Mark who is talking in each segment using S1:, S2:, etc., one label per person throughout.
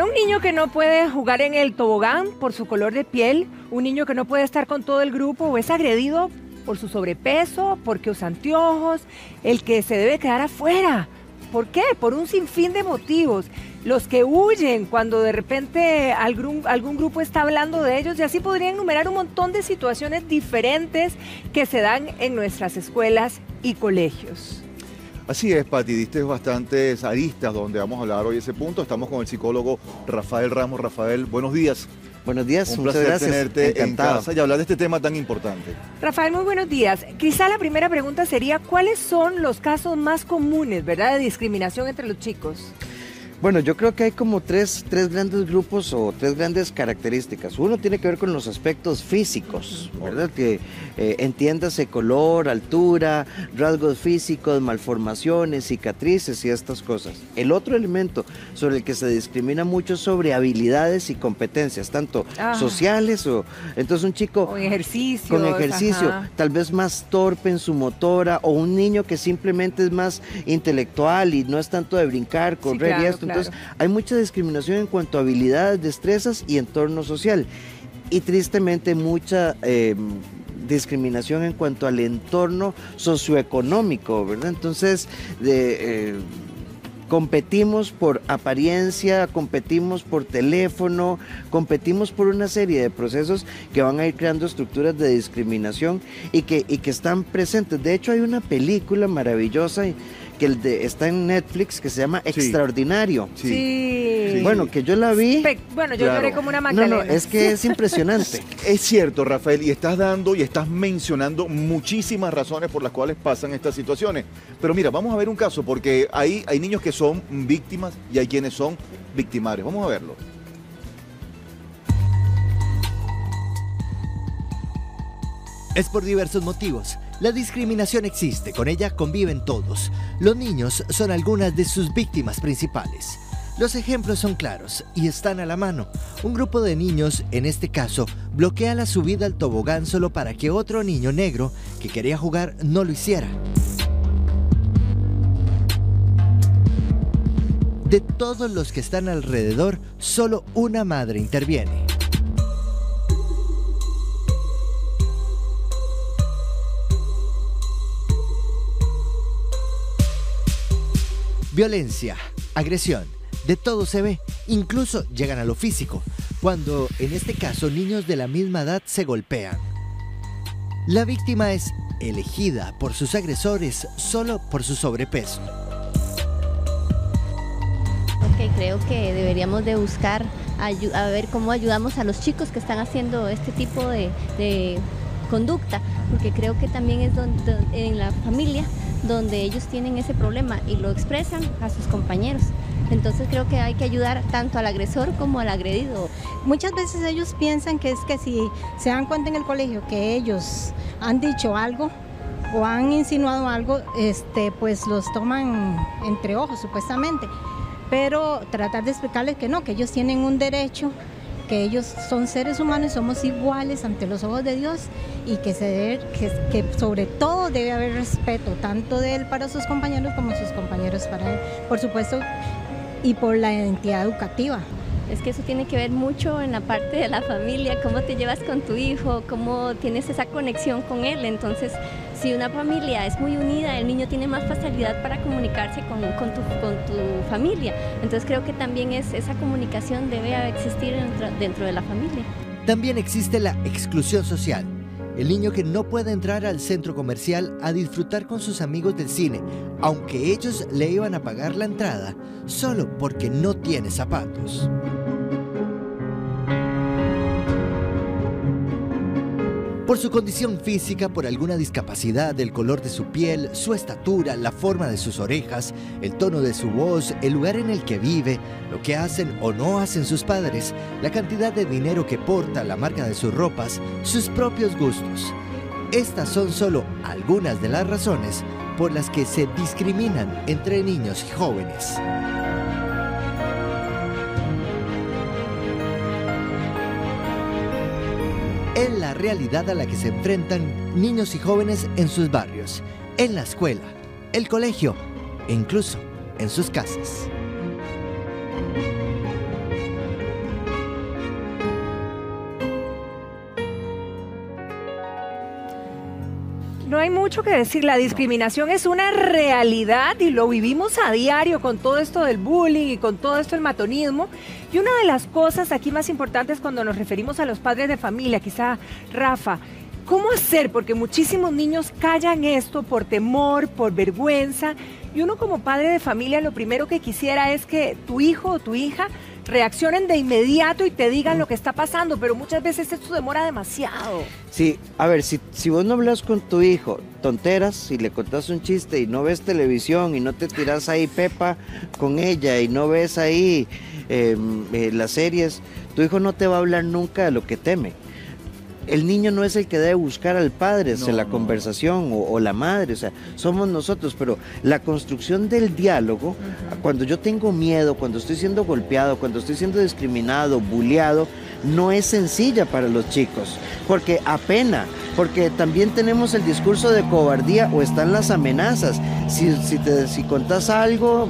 S1: un niño que no puede jugar en el tobogán por su color de piel, un niño que no puede estar con todo el grupo o es agredido por su sobrepeso, porque usa anteojos, el que se debe quedar afuera. ¿Por qué? Por un sinfín de motivos. Los que huyen cuando de repente algún grupo está hablando de ellos, y así podría enumerar un montón de situaciones diferentes que se dan en nuestras escuelas y colegios.
S2: Así es, Pati, diste bastantes aristas donde vamos a hablar hoy de ese punto. Estamos con el psicólogo Rafael Ramos. Rafael, buenos días.
S3: Buenos días,
S2: un
S3: muchas
S2: placer
S3: gracias.
S2: tenerte en casa y hablar de este tema tan importante.
S1: Rafael, muy buenos días. Quizá la primera pregunta sería, ¿cuáles son los casos más comunes, verdad, de discriminación entre los chicos?
S3: Bueno, yo creo que hay como tres grandes grupos o tres grandes características. Uno tiene que ver con los aspectos físicos, ¿verdad? Que entiéndase color, altura, rasgos físicos, malformaciones, cicatrices y estas cosas. El otro elemento sobre el que se discrimina mucho es sobre habilidades y competencias, tanto sociales o... Entonces un chico...
S1: Con ejercicio,
S3: tal vez más torpe en su motora, o un niño que simplemente es más intelectual y no es tanto de brincar, correr y esto. Entonces, hay mucha discriminación en cuanto a habilidades, destrezas y entorno social. Y tristemente mucha discriminación en cuanto al entorno socioeconómico, ¿verdad? Entonces, competimos por apariencia, competimos por teléfono, competimos por una serie de procesos que van a ir creando estructuras de discriminación y que están presentes. De hecho, hay una película maravillosa que está en Netflix, que se llama Extraordinario.
S1: Sí.
S3: Bueno, que yo la vi.
S1: Yo lloré como una magdalena.
S3: No, es que es impresionante.
S2: Es cierto, Rafael, y estás dando y estás mencionando muchísimas razones por las cuales pasan estas situaciones. Pero mira, vamos a ver un caso, porque hay niños que son víctimas y hay quienes son victimarios. Vamos a verlo.
S4: Es por diversos motivos. La discriminación existe, con ella conviven todos. Los niños son algunas de sus víctimas principales. Los ejemplos son claros y están a la mano. Un grupo de niños, en este caso, bloquea la subida al tobogán solo para que otro niño negro que quería jugar no lo hiciera. De todos los que están alrededor, solo una madre interviene. Violencia, agresión, de todo se ve, incluso llegan a lo físico, cuando en este caso niños de la misma edad se golpean. La víctima es elegida por sus agresores solo por su sobrepeso.
S5: Creo que deberíamos de buscar a ver cómo ayudamos a los chicos que están haciendo este tipo de conducta, porque creo que también es en la familia donde ellos tienen ese problema y lo expresan a sus compañeros. Entonces creo que hay que ayudar tanto al agresor como al agredido.
S6: Muchas veces ellos piensan que es que si se dan cuenta en el colegio que ellos han dicho algo o han insinuado algo, pues los toman entre ojos supuestamente. Pero tratar de explicarles que no, que ellos tienen un derecho, que ellos son seres humanos y somos iguales ante los ojos de Dios, y que sobre todo debe haber respeto, tanto de él para sus compañeros como sus compañeros para él, por supuesto, y por la identidad educativa.
S5: Es que eso tiene que ver mucho en la parte de la familia, cómo te llevas con tu hijo, cómo tienes esa conexión con él. Entonces, si una familia es muy unida, el niño tiene más facilidad para comunicarse con tu familia. Entonces creo que también esa comunicación debe existir dentro de la familia.
S4: También existe la exclusión social. El niño que no puede entrar al centro comercial a disfrutar con sus amigos del cine, aunque ellos le iban a pagar la entrada, solo porque no tiene zapatos. Por su condición física, por alguna discapacidad, el color de su piel, su estatura, la forma de sus orejas, el tono de su voz, el lugar en el que vive, lo que hacen o no hacen sus padres, la cantidad de dinero que porta, la marca de sus ropas, sus propios gustos. Estas son solo algunas de las razones por las que se discriminan entre niños y jóvenes. Es la realidad a la que se enfrentan niños y jóvenes en sus barrios, en la escuela, el colegio e incluso en sus casas.
S1: hay mucho que decir. La discriminación es una realidad y lo vivimos a diario con todo esto del bullying y con todo esto del matonismo. Y una de las cosas aquí más importantes cuando nos referimos a los padres de familia, quizá Rafa, ¿cómo hacer? Porque muchísimos niños callan esto por temor, por vergüenza. Y uno como padre de familia lo primero que quisiera es que tu hijo o tu hija reaccionen de inmediato y te digan lo que está pasando, pero muchas veces esto demora demasiado.
S3: Sí, a ver, si vos no hablas con tu hijo tonteras y le contás un chiste y no ves televisión y no te tiras ahí Pepa con ella y no ves ahí las series, tu hijo no te va a hablar nunca de lo que teme. El niño no es el que debe buscar al padre en la conversación o la madre, o sea, somos nosotros, pero la construcción del diálogo, cuando yo tengo miedo, cuando estoy siendo golpeado, cuando estoy siendo discriminado, bulleado, no es sencilla para los chicos, porque apena, porque también tenemos el discurso de cobardía o están las amenazas. Si contás algo...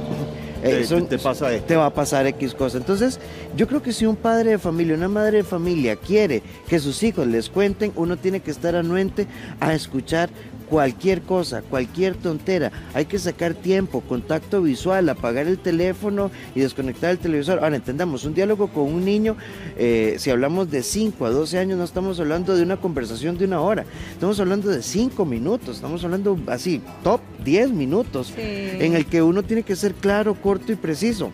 S2: te pasa esto.
S3: Te va a pasar X cosa. Entonces, yo creo que si un padre de familia, una madre de familia quiere que sus hijos les cuenten, uno tiene que estar anuente a escuchar cualquier cosa, cualquier tontera. Hay que sacar tiempo, contacto visual, apagar el teléfono y desconectar el televisor. Ahora, entendamos, un diálogo con un niño, si hablamos de 5 a 12 años, no estamos hablando de una conversación de 1 hora, estamos hablando de 5 minutos, estamos hablando así, top 10 minutos, en el que uno tiene que ser claro, corto y preciso.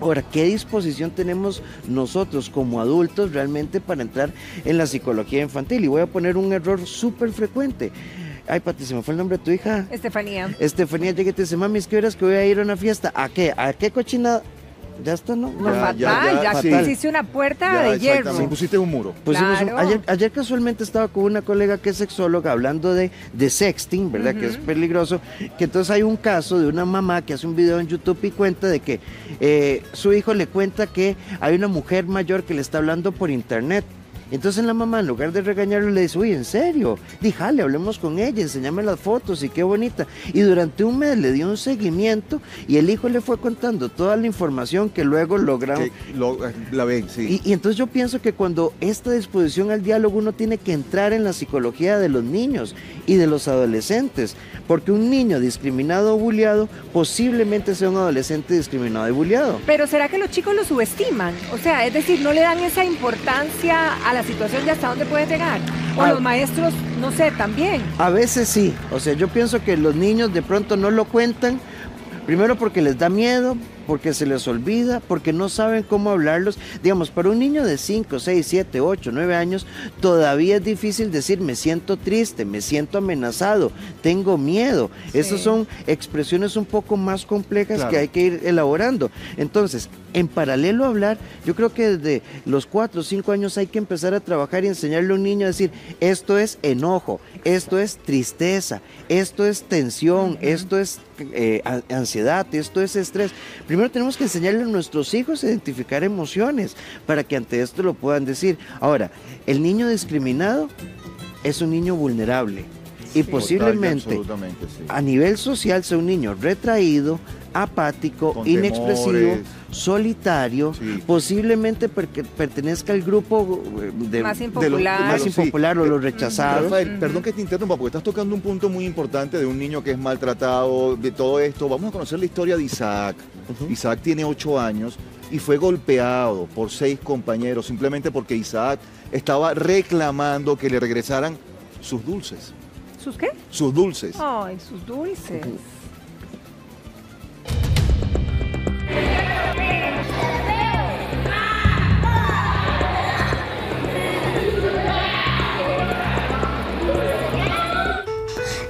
S3: Ahora, ¿qué disposición tenemos nosotros como adultos realmente para entrar en la psicología infantil? Y voy a poner un error súper frecuente. Ay, Pati, se me fue el nombre de tu hija.
S1: Estefanía.
S3: Estefanía llega y te dice, mami, es que verás que voy a ir a una fiesta. ¿A qué? ¿A qué cochinada? Ya está, ¿no?
S1: No, fatal, ya
S2: sí.
S1: pusiste una puerta de hierro.
S2: Sí, pusiste un muro.
S1: Claro.
S3: Ayer casualmente estaba con una colega que es sexóloga hablando de sexting, ¿verdad? Que es peligroso. Que entonces hay un caso de una mamá que hace un video en YouTube y cuenta de que su hijo le cuenta que hay una mujer mayor que le está hablando por internet. Entonces la mamá, en lugar de regañarlo, le dice, uy, ¿en serio? Díjale, hablemos con ella, enséñame las fotos y qué bonita. Y durante un mes le dio un seguimiento y el hijo le fue contando toda la información que luego lograron.
S2: La ven, sí.
S3: Y entonces yo pienso que cuando esta disposición al diálogo uno tiene que entrar en la psicología de los niños y de los adolescentes, porque un niño discriminado o bulleado posiblemente sea un adolescente discriminado y bulleado.
S1: Pero ¿será que los chicos lo subestiman? O sea, es decir, no le dan esa importancia a la situación de hasta dónde puede llegar. O los maestros, no sé, también.
S3: A veces sí. O sea, yo pienso que los niños de pronto no lo cuentan, primero porque les da miedo, porque se les olvida, porque no saben cómo hablarlos. Digamos, para un niño de 5, 6, 7, 8, 9 años, todavía es difícil decir, me siento triste, me siento amenazado, tengo miedo. Sí. Esas son expresiones un poco más complejas que hay que ir elaborando. Entonces, en paralelo a hablar, yo creo que desde los 4 o 5 años hay que empezar a trabajar y enseñarle a un niño a decir, esto es enojo, esto es tristeza, esto es tensión, esto es ansiedad, esto es estrés. Primero tenemos que enseñarle a nuestros hijos a identificar emociones para que ante esto lo puedan decir. Ahora, el niño discriminado es un niño vulnerable y posiblemente a nivel social sea un niño retraído, apático,
S2: con
S3: inexpresivo,
S2: temores,
S3: solitario, posiblemente pertenezca al grupo
S1: más impopular,
S3: o los rechazados.
S2: Rafael, perdón que te interrumpa, porque estás tocando un punto muy importante de un niño que es maltratado, de todo esto. Vamos a conocer la historia de Isaac. Isaac tiene 8 años y fue golpeado por 6 compañeros simplemente porque Isaac estaba reclamando que le regresaran sus dulces.
S1: ¿Sus qué?
S2: Sus dulces.
S1: Ay, sus dulces.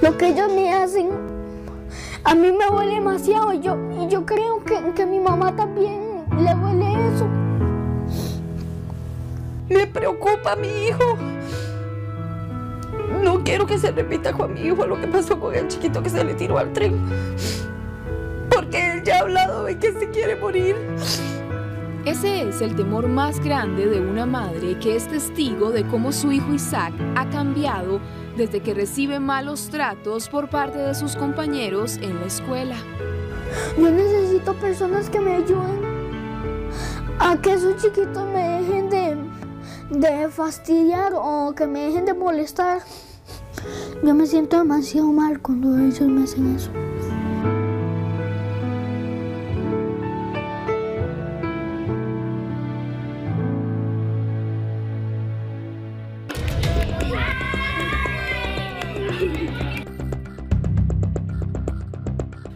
S7: Lo que ellos me hacen, a mí me duele demasiado y yo creo que a mi mamá también le duele eso.
S8: Me preocupa a mi hijo. No quiero que se repita con mi hijo lo que pasó con el chiquito que se le tiró al tren. Porque él ya ha hablado de que se quiere morir.
S9: Ese es el temor más grande de una madre que es testigo de cómo su hijo Isaac ha cambiado desde que recibe malos tratos por parte de sus compañeros en la escuela.
S7: Yo necesito personas que me ayuden a que esos chiquitos me dejen de fastidiar o que me dejen de molestar. Yo me siento demasiado mal cuando ellos me hacen eso.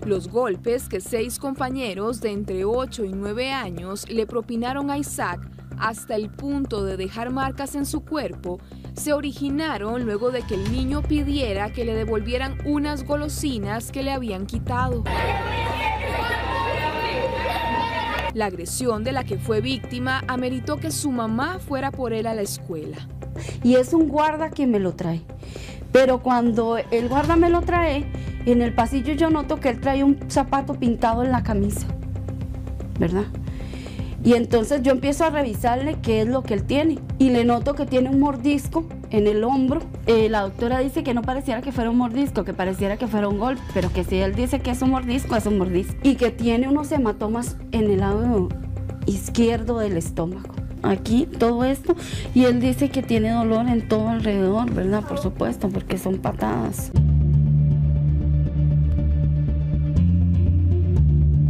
S9: Los golpes que 6 compañeros de entre 8 y 9 años le propinaron a Isaac hasta el punto de dejar marcas en su cuerpo se originaron luego de que el niño pidiera que le devolvieran unas golosinas que le habían quitado. La agresión de la que fue víctima ameritó que su mamá fuera por él a la escuela.
S10: Y es un guarda quien me lo trae. Pero cuando el guarda me lo trae, en el pasillo yo noto que él trae un zapato pintado en la camisa, ¿verdad? Y entonces yo empiezo a revisarle qué es lo que él tiene. Y le noto que tiene un mordisco en el hombro. La doctora dice que no pareciera que fuera un mordisco, que pareciera que fuera un golpe, pero que si él dice que es un mordisco, es un mordisco. Y que tiene unos hematomas en el lado izquierdo del estómago. Aquí, todo esto, y él dice que tiene dolor en todo alrededor, ¿verdad? Por supuesto, porque son patadas.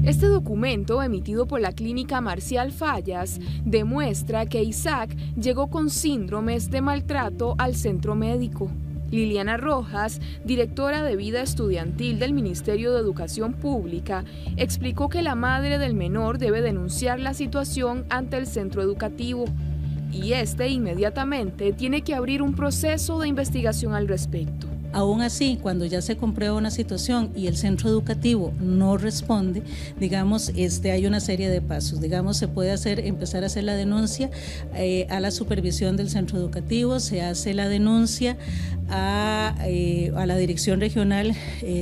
S9: Este documento, emitido por la clínica Marcial Fallas, demuestra que Isaac llegó con síndromes de maltrato al centro médico. Liliana Rojas, directora de Vida Estudiantil del Ministerio de Educación Pública, explicó que la madre del menor debe denunciar la situación ante el centro educativo y este inmediatamente tiene que abrir un proceso de investigación al respecto.
S11: Aún así, cuando ya se comprueba una situación y el centro educativo no responde, digamos, hay una serie de pasos. Digamos, se puede empezar a hacer la denuncia a la supervisión del centro educativo, se hace la denuncia a la dirección regional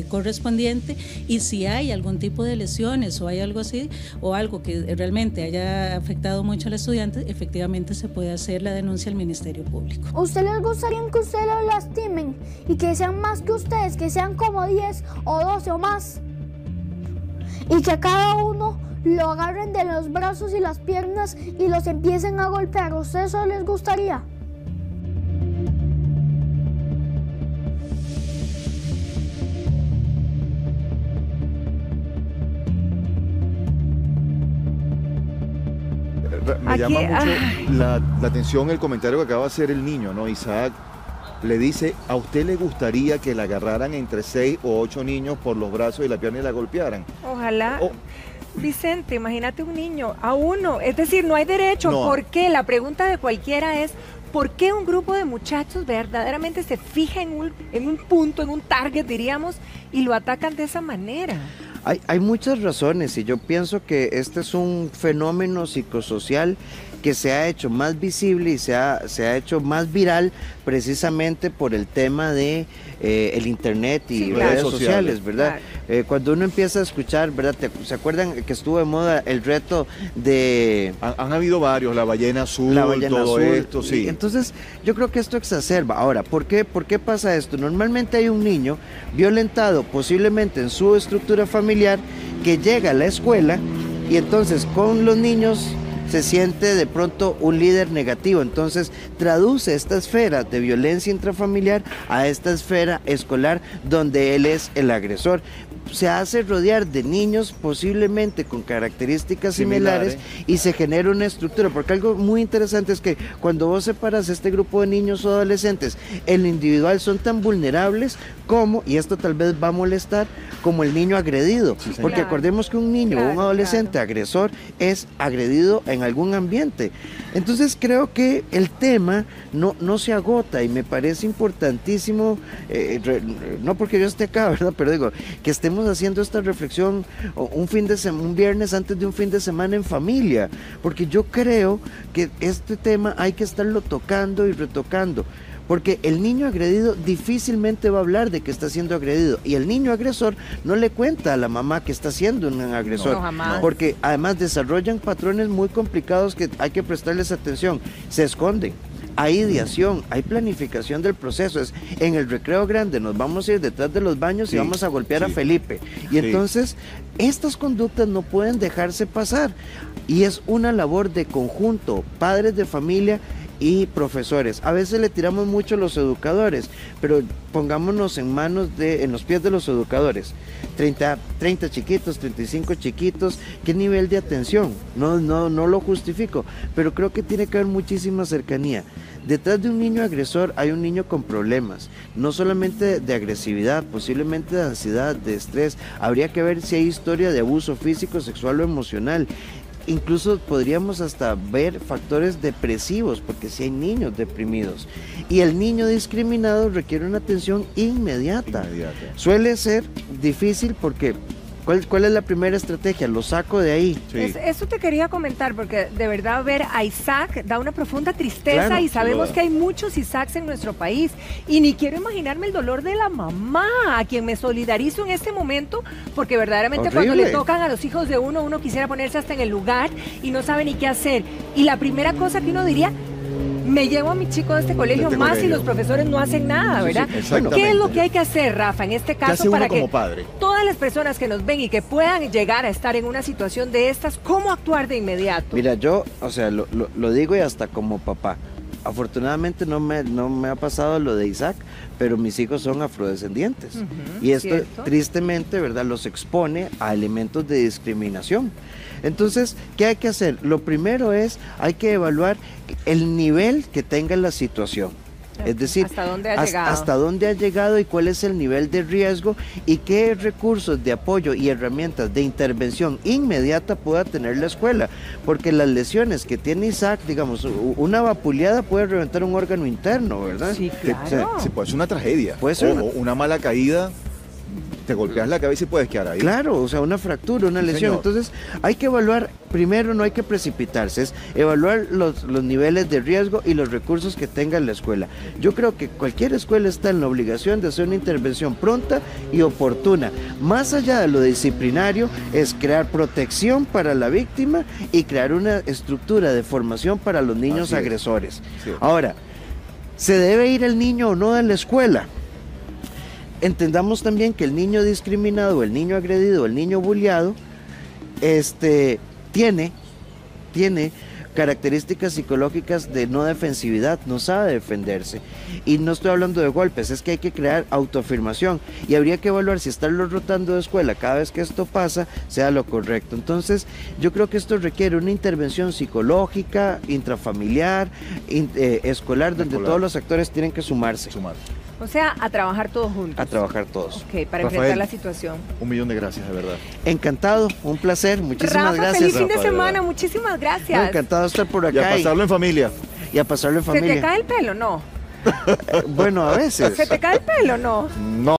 S11: correspondiente, y si hay algún tipo de lesiones o hay algo así, o algo que realmente haya afectado mucho al estudiante, efectivamente se puede hacer la denuncia al Ministerio Público.
S7: ¿A ustedes les gustaría que ustedes lo lastimen y que sean más que ustedes, que sean como 10 o 12 o más? Y que a cada uno lo agarren de los brazos y las piernas y los empiecen a golpear. ¿A ustedes eso les gustaría?
S2: Me llama mucho la atención el comentario que acaba de hacer el niño, ¿no? Isaac le dice, ¿a usted le gustaría que la agarraran entre 6 o 8 niños por los brazos y la pierna y la golpearan?
S1: Ojalá. Vicente, imagínate un niño, a uno, es decir, no hay derecho. No. ¿Por qué? La pregunta de cualquiera es, ¿por qué un grupo de muchachos verdaderamente se fija en un punto, en un target, diríamos, y lo atacan de esa manera?
S3: Hay muchas razones, y yo pienso que este es un fenómeno psicosocial que se ha hecho más visible y se ha hecho más viral precisamente por el tema de el internet y redes sociales, ¿verdad? Claro. Cuando uno empieza a escuchar, ¿verdad? ¿Se acuerdan que estuvo de moda el reto de...
S2: Han habido varios, la ballena azul, todo esto, sí.
S3: Entonces, yo creo que esto exacerba. Ahora, ¿por qué pasa esto? Normalmente hay un niño violentado, posiblemente en su estructura familiar, que llega a la escuela y entonces con los niños se siente de pronto un líder negativo, entonces traduce esta esfera de violencia intrafamiliar a esta esfera escolar donde él es el agresor. Se hace rodear de niños posiblemente con características similares y se genera una estructura, porque algo muy interesante es que cuando vos separas este grupo de niños o adolescentes, en lo individual son tan vulnerables como, y esto tal vez va a molestar, como el niño agredido, porque acordemos que un niño o un adolescente agresor es agredido en algún ambiente. Entonces creo que el tema no se agota y me parece importantísimo, no porque yo esté acá, ¿verdad? Pero digo, que estemos haciendo esta reflexión un viernes antes de un fin de semana en familia, porque yo creo que este tema hay que estarlo tocando y retocando. Porque el niño agredido difícilmente va a hablar de que está siendo agredido, y el niño agresor no le cuenta a la mamá que está siendo un agresor, no, jamás. Porque además desarrollan patrones muy complicados que hay que prestarles atención, se esconden. Hay ideación, hay planificación del proceso. Es en el recreo grande nos vamos a ir detrás de los baños y vamos a golpear a Felipe. Y entonces estas conductas no pueden dejarse pasar. Y es una labor de conjunto, padres de familia y profesores. A veces le tiramos mucho a los educadores, pero pongámonos en los pies de los educadores. 30 chiquitos, 35 chiquitos, ¿qué nivel de atención? No lo justifico, pero creo que tiene que haber muchísima cercanía. Detrás de un niño agresor hay un niño con problemas, no solamente de agresividad, posiblemente de ansiedad, de estrés. Habría que ver si hay historia de abuso físico, sexual o emocional. Incluso podríamos hasta ver factores depresivos, porque si hay niños deprimidos. Y el niño discriminado requiere una atención inmediata. Suele ser difícil porque... ¿Cuál es la primera estrategia? Lo saco de ahí.
S1: Sí. Eso te quería comentar, porque de verdad ver a Isaac da una profunda tristeza, claro, y sabemos que hay muchos Isaacs en nuestro país. Y ni quiero imaginarme el dolor de la mamá, a quien me solidarizo en este momento, porque verdaderamente cuando le tocan a los hijos de uno quisiera ponerse hasta en el lugar y no sabe ni qué hacer. Y la primera cosa que uno diría... Me llevo a mi chico de este colegio más si los profesores no hacen nada, ¿verdad? Sí, ¿qué es lo que hay que hacer, Rafa, en este caso para que todas las personas que nos ven y que puedan llegar a estar en una situación de estas, cómo actuar de inmediato?
S3: Mira, yo, o sea, lo digo y hasta como papá. Afortunadamente no me ha pasado lo de Isaac, pero mis hijos son afrodescendientes. Y esto, ¿cierto?, tristemente, ¿verdad?, los expone a elementos de discriminación. Entonces, ¿qué hay que hacer? Lo primero es, hay que evaluar el nivel que tenga la situación. Es decir,
S1: ¿hasta dónde
S3: ha llegado y cuál es el nivel de riesgo y qué recursos de apoyo y herramientas de intervención inmediata pueda tener la escuela? Porque las lesiones que tiene Isaac, digamos, una vapuleada puede reventar un órgano interno, ¿verdad?
S1: Sí, claro.
S2: Sí, puede ser una tragedia.
S3: Puede ser
S2: una mala caída. Te golpeas la cabeza y puedes quedar ahí.
S3: Claro, o sea, una fractura, una lesión. Señor. Entonces, hay que evaluar, primero no hay que precipitarse, es evaluar los niveles de riesgo y los recursos que tenga la escuela. Yo creo que cualquier escuela está en la obligación de hacer una intervención pronta y oportuna. Más allá de lo disciplinario, es crear protección para la víctima y crear una estructura de formación para los niños agresores. Sí. Ahora, ¿se debe ir el niño o no de la escuela? Entendamos también que el niño discriminado, el niño agredido, el niño bulleado, tiene características psicológicas de no defensividad, no sabe defenderse. Y no estoy hablando de golpes, es que hay que crear autoafirmación y habría que evaluar si estarlo rotando de escuela cada vez que esto pasa sea lo correcto. Entonces, yo creo que esto requiere una intervención psicológica, intrafamiliar, escolar, donde todos los actores tienen que sumarse.
S1: O sea, a trabajar todos juntos.
S3: A trabajar todos.
S1: Ok, para enfrentar la situación.
S2: 1.000.000 de gracias, de verdad.
S3: Encantado, un placer, muchísimas gracias.
S1: Feliz fin de semana, muchísimas gracias.
S3: No, encantado de estar por acá.
S2: Y a pasarlo en familia.
S3: Y a pasarlo en familia.
S1: ¿Se te cae el pelo? No.
S3: Bueno, a veces.
S1: ¿Se te cae el pelo? No.
S2: No.